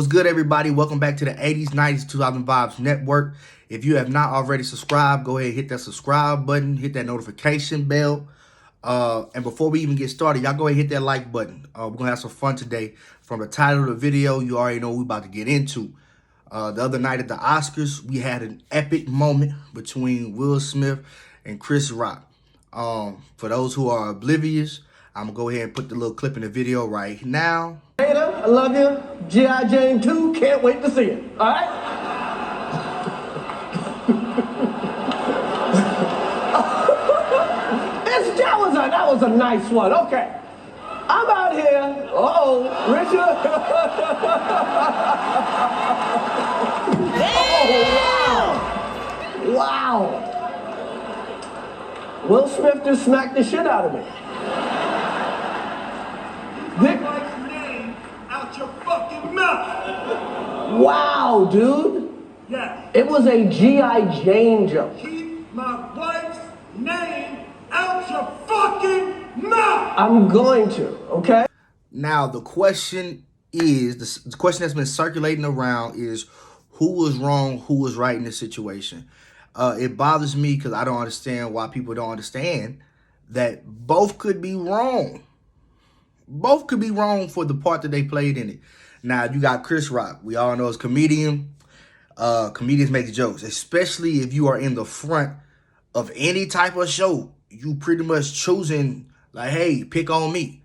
What's good, everybody? Welcome back to the 80s, 90s, 2000 Vibes Network. If you have not already subscribed, go ahead and hit that subscribe button, hit that notification bell. And before we even get started, y'all go ahead and hit that like button. We're going to have some fun today. From the title of the video, you already know what we're about to get into. The other night at the Oscars, we had an epic moment between Will Smith and ChrisRock. For those who are oblivious, I'm going to go ahead and put the little clip in the video right now. I love you. G.I. Jane 2, can't wait to see it. All right? that was a nice one. Okay. I'm out here. Uh-oh, Richard. Oh, wow. Will Smith just smacked the shit out of me. Your fucking mouth. Wow, dude. Yeah. It was a G.I. Jane joke. Keep my wife's name out your fucking mouth. I'm going to, okay? Now, the question is, the question that's been circulating around is, who was wrong, who was right in this situation? It bothers me because I don't understand why people don't understand that both could be wrong. Both could be wrong for the part that they played in it. Now, you got ChrisRock. We all know he's a comedian. Comedians make jokes, especially if you are in the front of any type of show. You pretty much choosing, like, hey, pick on me.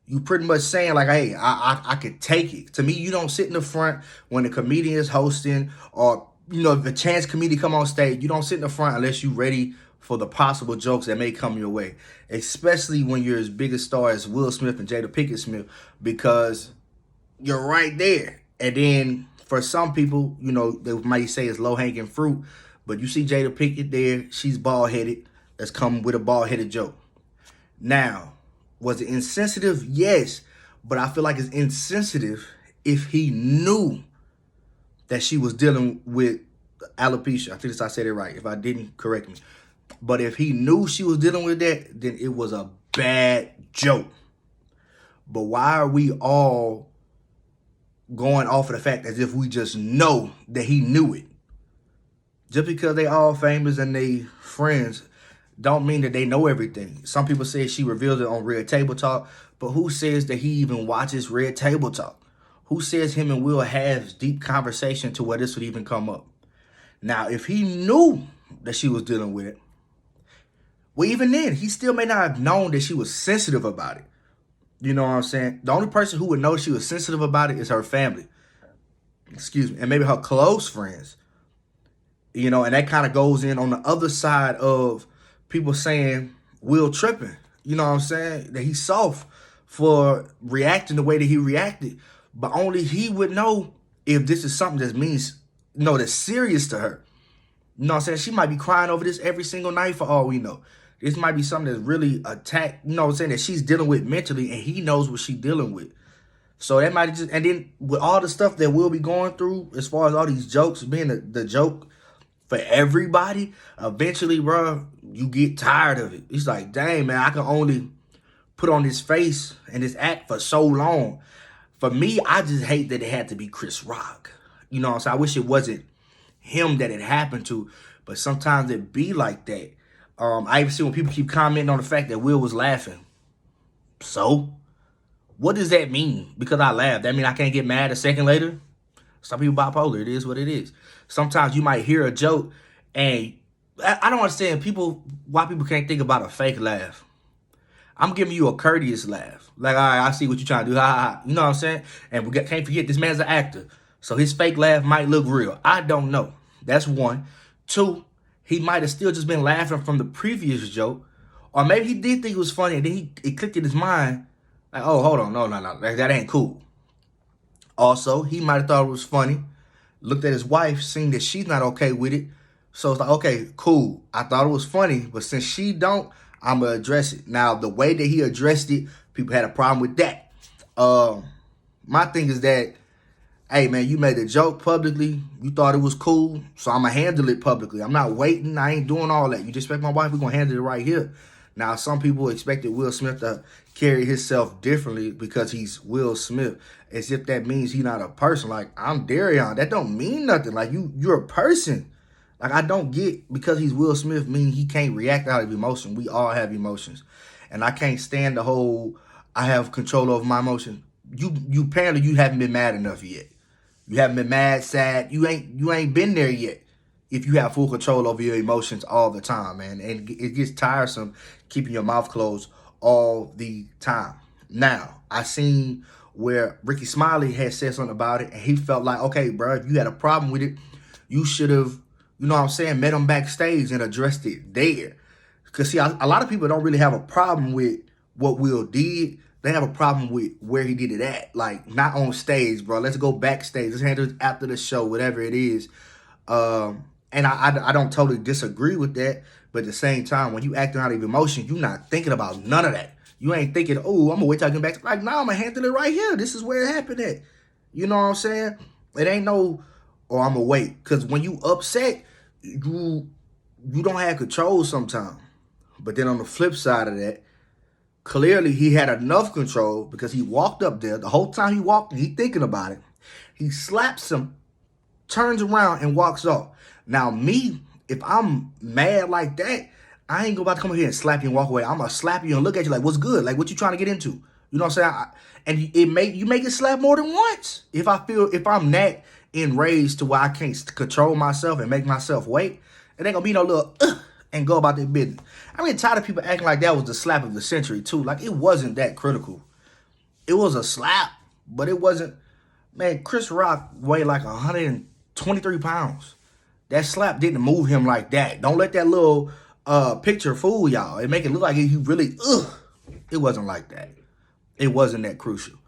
You pretty much saying, like, hey, I could take it. To me, you don't sit in the front when the comedian is hosting, or, you know, if a chance comedian come on stage, you don't sit in the front unless you're ready for the possible jokes that may come your way, especially when you're as big a star as Will Smith and Jada Pinkett Smith, because you're right there. And then for some people, you know, they might say it's low-hanging fruit, but you see Jada Pinkett there, she's bald-headed. Let's come with a bald-headed joke. Now, was it insensitive? Yes, but I feel like it's insensitive if he knew that she was dealing with alopecia. I think I said it right. If I didn't, correct me. But if he knew she was dealing with that, then it was a bad joke. But why are we all going off of the fact as if we just know that he knew it? Just because they all famous and they friends don't mean that they know everything. Some people say she revealed it on Red Table Talk, but who says that he even watches Red Table Talk? Who says him and Will have deep conversation to where this would even come up? Now, if he knew that she was dealing with it, well, even then, he still may not have known that she was sensitive about it. You know what I'm saying? The only person who would know she was sensitive about it is her family. Excuse me. And maybe her close friends. You know, and that kind of goes in on the other side of people saying Will tripping. You know what I'm saying? That he's soft for reacting the way that he reacted. But only he would know if this is something that means, you know, that's serious to her. You know what I'm saying? She might be crying over this every single night for all we know. This might be something that's really attacked, you know what I'm saying, that she's dealing with mentally, and he knows what she's dealing with. So that might just, and then with all the stuff that we'll be going through, as far as all these jokes being the joke for everybody, eventually, bro, you get tired of it. It's like, dang, man, I can only put on this face and this act for so long. For me, I just hate that it had to be ChrisRock. You know what I'm saying? I wish it wasn't him that it happened to, but sometimes it be like that. I even see when people keep commenting on the fact that Will was laughing. So, what does that mean? Because I laughed, that mean I can't get mad a second later? Some people bipolar, it is what it is. Sometimes you might hear a joke, and I don't understand why people can't think about a fake laugh. I'm giving you a courteous laugh. Like, all right, I see what you're trying to do. Ha, ha, ha. You know what I'm saying? And we can't forget, this man's an actor. So his fake laugh might look real. I don't know. That's one. Two, he might have still just been laughing from the previous joke. Or maybe he did think it was funny, and then it clicked in his mind, like, oh, hold on, no, that ain't cool. Also, he might have thought it was funny, looked at his wife, seen that she's not okay with it. So it's like, okay, cool. I thought it was funny, but since she don't, I'm going to address it. Now, the way that he addressed it, people had a problem with that. My thing is that, hey, man, you made a joke publicly. You thought it was cool, so I'm going to handle it publicly. I'm not waiting. I ain't doing all that. You disrespect my wife, we're going to handle it right here. Now, some people expected Will Smith to carry himself differently because he's Will Smith, as if that means he's not a person. Like, I'm Darion. That don't mean nothing. Like, you're a person. Like, I don't get because he's Will Smith mean he can't react out of emotion. We all have emotions. And I can't stand the whole I have control over my emotions. You apparently you haven't been mad enough yet. You haven't been mad, sad. You ain't been there yet. If you have full control over your emotions all the time, man. And it gets tiresome keeping your mouth closed all the time. Now, I seen where Ricky Smiley had said something about it, and he felt like, okay, bro, if you had a problem with it, you should have, you know what I'm saying, met him backstage and addressed it there. Because, see, a lot of people don't really have a problem with what Will did. They have a problem with where he did it at. Like, not on stage, bro. Let's go backstage. Let's handle it after the show, whatever it is. And I don't totally disagree with that. But at the same time, when you acting out of emotion, you're not thinking about none of that. You ain't thinking, oh, I'm going to wait till I get back. Like, no, I'm going to handle it right here. This is where it happened at. You know what I'm saying? It ain't no, oh, I'm going to wait. Because when you upset, you don't have control sometimes. But then on the flip side of that, clearly he had enough control because he walked up there. The whole time he walked, he thinking about it. He slaps him, turns around, and walks off. Now, me, if I'm mad like that, I ain't about to come here and slap you and walk away. I'm going to slap you and look at you like, what's good? Like, what you trying to get into? You know what I'm saying? And you make it slap more than once. If I'm that enraged to where I can't control myself and make myself wait, it ain't going to be no little, and go about their business. I mean, tired of people acting like that was the slap of the century, too. Like, it wasn't that critical. It was a slap, but it wasn't. Man, ChrisRock weighed like 123 pounds. That slap didn't move him like that. Don't let that little picture fool y'all. It make it look like he really, It wasn't like that. It wasn't that crucial.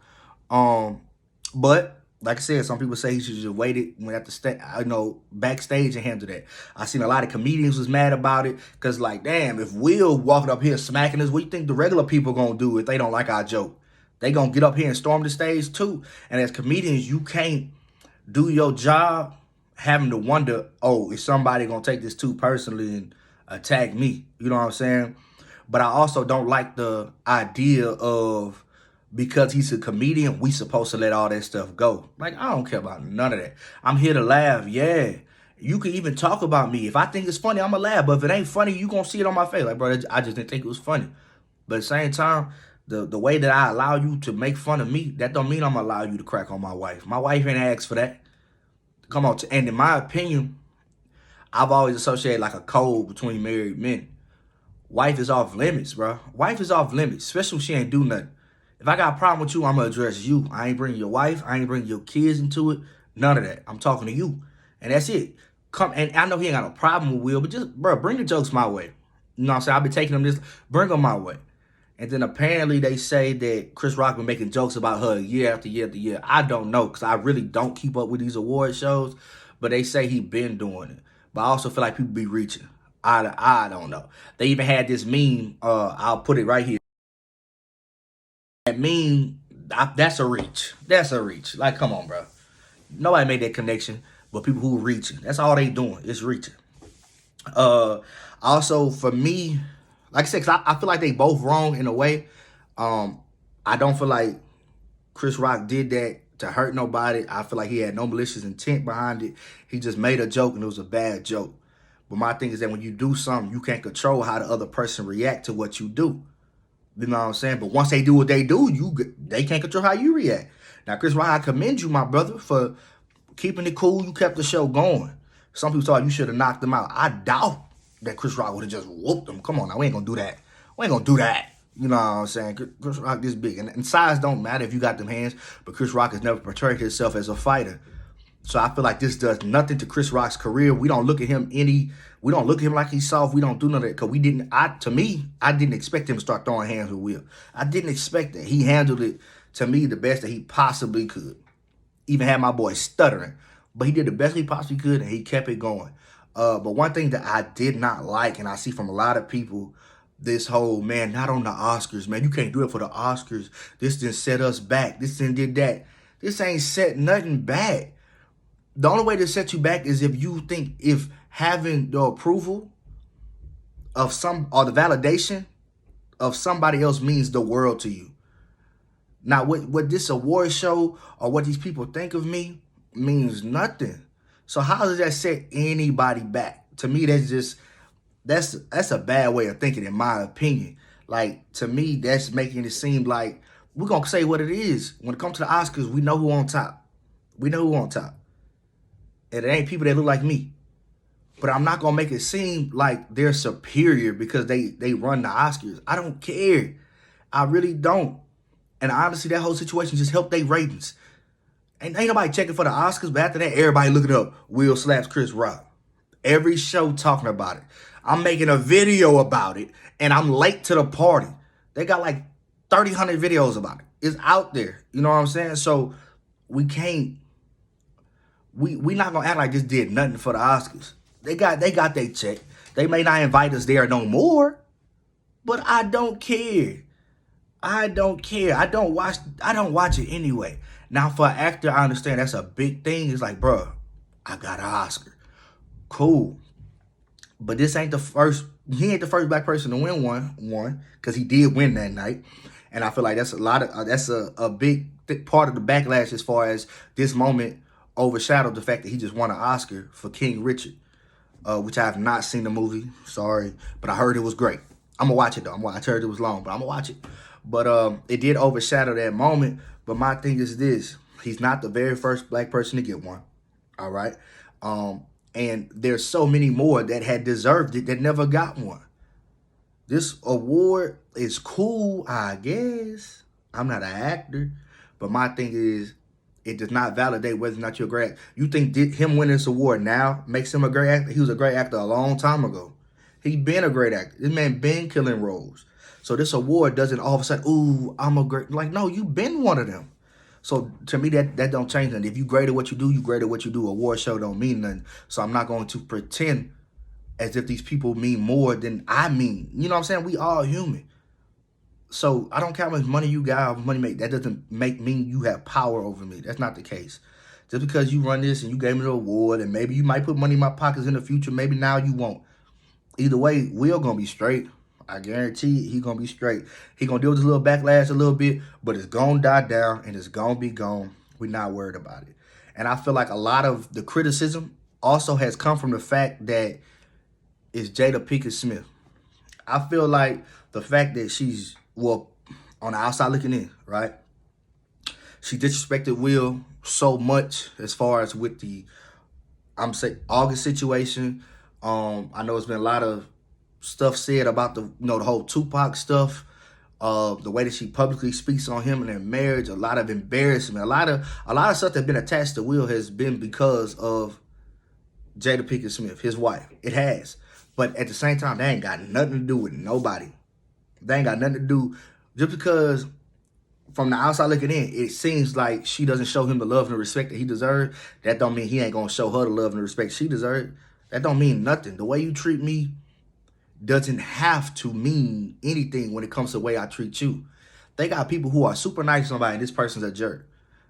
But like I said, some people say he should just waited when at the backstage and handle that. I seen a lot of comedians was mad about it because, like, damn, if Will walking up here smacking us, what do you think the regular people gonna do if they don't like our joke? They gonna get up here and storm the stage too. And as comedians, you can't do your job having to wonder, oh, is somebody gonna take this too personally and attack me? You know what I'm saying? But I also don't like the idea of, because he's a comedian, we supposed to let all that stuff go. Like, I don't care about none of that. I'm here to laugh, yeah. You can even talk about me. If I think it's funny, I'm going to laugh. But if it ain't funny, you going to see it on my face. Like, bro, I just didn't think it was funny. But at the same time, the way that I allow you to make fun of me, that don't mean I'm going to allow you to crack on my wife. My wife ain't asked for that. Come on. And in my opinion, I've always associated like a code between married men. Wife is off limits, bro. Wife is off limits, especially when she ain't do nothing. If I got a problem with you, I'm going to address you. I ain't bringing your wife. I ain't bringing your kids into it. None of that. I'm talking to you. And that's it. And I know he ain't got no problem with Will, but just, bro, bring the jokes my way. You know what I'm saying? I've been taking them this, bring them my way. And then apparently they say that ChrisRock been making jokes about her year after year after year. I don't know, because I really don't keep up with these award shows. But they say he been doing it. But I also feel like people be reaching. I don't know. They even had this meme. I'll put it right here. That meme, that's a reach. That's a reach. Like, come on, bro. Nobody made that connection, but people who reaching. That's all they doing is reaching. Also, for me, like I said, cause I feel like they both wrong in a way. I don't feel like ChrisRock did that to hurt nobody. I feel like he had no malicious intent behind it. He just made a joke, and it was a bad joke. But my thing is that when you do something, you can't control how the other person react to what you do. You know what I'm saying? But once they do what they do, they can't control how you react. Now, ChrisRock, I commend you, my brother, for keeping it cool. You kept the show going. Some people thought you should have knocked him out. I doubt that ChrisRock would have just whooped him. Come on now, we ain't going to do that. We ain't going to do that. You know what I'm saying? ChrisRock this big. And size don't matter if you got them hands, but ChrisRock has never portrayed himself as a fighter. So I feel like this does nothing to ChrisRock's career. We don't look at him we don't look at him like he's soft. We don't do none of that because I didn't expect him to start throwing hands with Will. I didn't expect that. He handled it, to me, the best that he possibly could. Even had my boy stuttering. But he did the best he possibly could, and he kept it going. But one thing that I did not like, and I see from a lot of people, this whole, man, not on the Oscars, man. You can't do it for the Oscars. This didn't set us back. This didn't did that. This ain't set nothing back. The only way to set you back is if you think if having the approval of some or the validation of somebody else means the world to you. Now, what this award show or what these people think of me means nothing. So how does that set anybody back? To me, that's a bad way of thinking, in my opinion. Like, to me, that's making it seem like we're gonna say what it is. When it comes to the Oscars, we know who on top. We know who on top. And it ain't people that look like me. But I'm not gonna make it seem like they're superior because they run the Oscars. I don't care. I really don't. And honestly, that whole situation just helped their ratings. Ain't nobody checking for the Oscars, but after that, everybody looking up Will slaps ChrisRock. Every show talking about it. I'm making a video about it, and I'm late to the party. They got like 3,000 videos about it. It's out there. You know what I'm saying? So we can't. We not gonna act like this did nothing for the Oscars. They got their check. They may not invite us there no more, but I don't care. I don't care. I don't watch it anyway. Now, for an actor, I understand that's a big thing. It's like, bro, I got an Oscar. Cool. But this ain't the first, he ain't the first black person to win one, because he did win that night. And I feel like that's a big part of the backlash as far as this moment overshadowed the fact that he just won an Oscar for King Richard, which I have not seen the movie. Sorry. But I heard it was great. I'm going to watch it, though. I heard it was long, but I'm going to watch it. But it did overshadow that moment. But my thing is this. He's not the very first black person to get one. All right? And there's so many more that had deserved it that never got one. This award is cool, I guess. I'm not an actor. But my thing is, it does not validate whether or not you're a great actor. You think him winning this award now makes him a great actor? He was a great actor a long time ago. He been a great actor. This man been killing roles. So this award doesn't all of a sudden, ooh, I'm a great, like, no, you been one of them. So to me, that don't change nothing. If you great at what you do, you great at what you do. Award show don't mean nothing. So I'm not going to pretend as if these people mean more than I mean. You know what I'm saying? We all human. So I don't care how much money you got, how much money you make. That doesn't mean you have power over me. That's not the case. Just because you run this and you gave me the award and maybe you might put money in my pockets in the future, maybe now you won't. Either way, Will gonna be straight. I guarantee he gonna be straight. He gonna deal with this little backlash a little bit, but it's gonna die down and it's gonna be gone. We're not worried about it. And I feel like a lot of the criticism also has come from the fact that it's Jada Pinkett Smith. I feel like the fact that she's, well, on the outside looking in, right? She disrespected Will so much as far as with the, August situation. I know it's been a lot of stuff said about the whole Tupac stuff, the way that she publicly speaks on him and their marriage, a lot of embarrassment, a lot of stuff that's been attached to Will has been because of Jada Pinkett Smith, his wife. It has. But at the same time, they ain't got nothing to do with nobody. They ain't got nothing to do, just because from the outside looking in, it seems like she doesn't show him the love and the respect that he deserves. That don't mean he ain't gonna show her the love and the respect she deserves. That don't mean nothing. The way you treat me doesn't have to mean anything when it comes to the way I treat you. They got people who are super nice to somebody and this person's a jerk.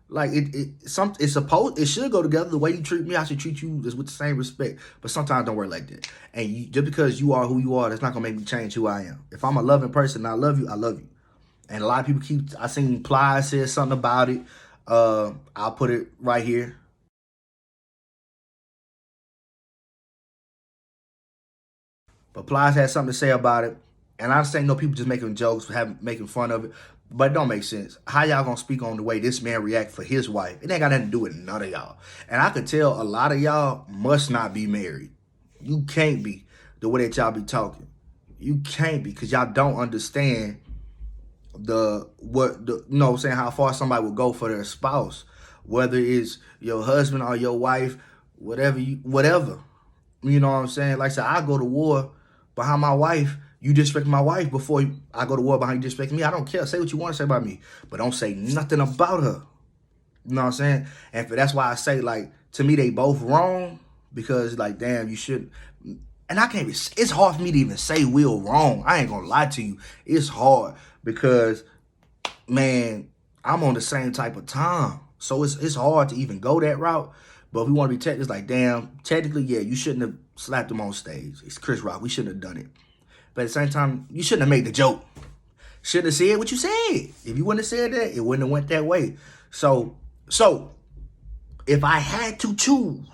Like it should go together. The way you treat me, I should treat you just with the same respect. But sometimes it don't work like that. And just because you are who you are, that's not gonna make me change who I am. If I'm a loving person and I love you, I love you. And a lot of people I seen Ply said something about it. I'll put it right here. But Plies had something to say about it. And I understand people just making jokes, making fun of it. But it don't make sense. How y'all gonna speak on the way this man react for his wife? It ain't got nothing to do with none of y'all. And I could tell a lot of y'all must not be married. You can't be the way that y'all be talking. You can't be, because y'all don't understand how far somebody will go for their spouse. Whether it's your husband or your wife, whatever. You know what I'm saying? Like I said, I go to war behind my wife. You disrespect my wife before I go to war behind you disrespect me. I don't care. Say what you want to say about me, but don't say nothing about her. You know what I'm saying? And that's why I say, like, to me, they both wrong, because, like, damn, you shouldn't. And I can't, it's hard for me to even say Will wrong. I ain't gonna lie to you. It's hard because, man, I'm on the same type of time. So it's hard to even go that route. But if we want to be technical, it's like, damn, technically, yeah, you shouldn't have slapped him on stage. It's ChrisRock. We shouldn't have done it. But at the same time, you shouldn't have made the joke. Should have said what you said. If you wouldn't have said that, it wouldn't have went that way. So if I had to choose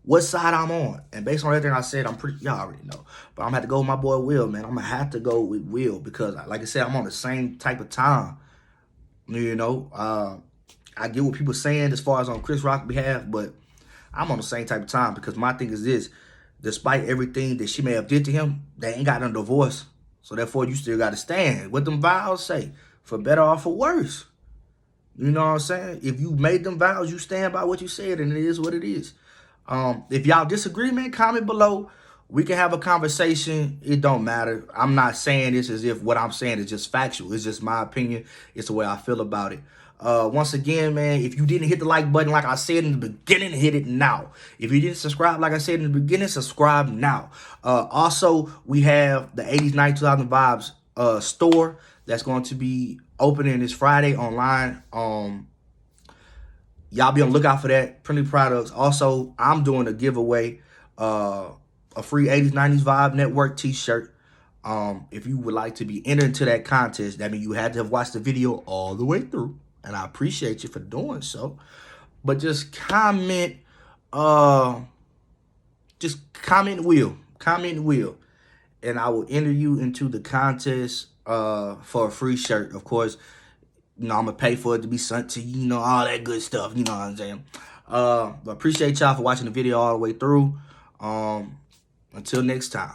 what side I'm on, and based on everything I said, y'all already know. But I'm gonna have to go with my boy Will, man. I'm gonna have to go with Will because, like I said, I'm on the same type of time. You know, I get what people saying as far as on ChrisRock's behalf, but I'm on the same type of time because my thing is this: despite everything that she may have did to him, they ain't got no divorce. So therefore, you still got to stand. What them vows say, for better or for worse. You know what I'm saying? If you made them vows, you stand by what you said, and it is what it is. If y'all disagree, man, comment below. We can have a conversation. It don't matter. I'm not saying this as if what I'm saying is just factual. It's just my opinion. It's the way I feel about it. Once again, man, if you didn't hit the like button like I said in the beginning, hit it now. If you didn't subscribe like I said in the beginning, subscribe now. Also, we have the 80s, 90s, 2000 Vibes store that's going to be opening this Friday online. Y'all be on the lookout for that. Plenty of products. Also, I'm doing a giveaway, a free 80s, 90s Vibe Network t-shirt. If you would like to be entered into that contest, that means you had to have watched the video all the way through. And I appreciate you for doing so. But just comment Will. Comment Will. And I will enter you into the contest for a free shirt. Of course, you know, I'm going to pay for it to be sent to you, you know, all that good stuff. You know what I'm saying? But appreciate y'all for watching the video all the way through. Until next time.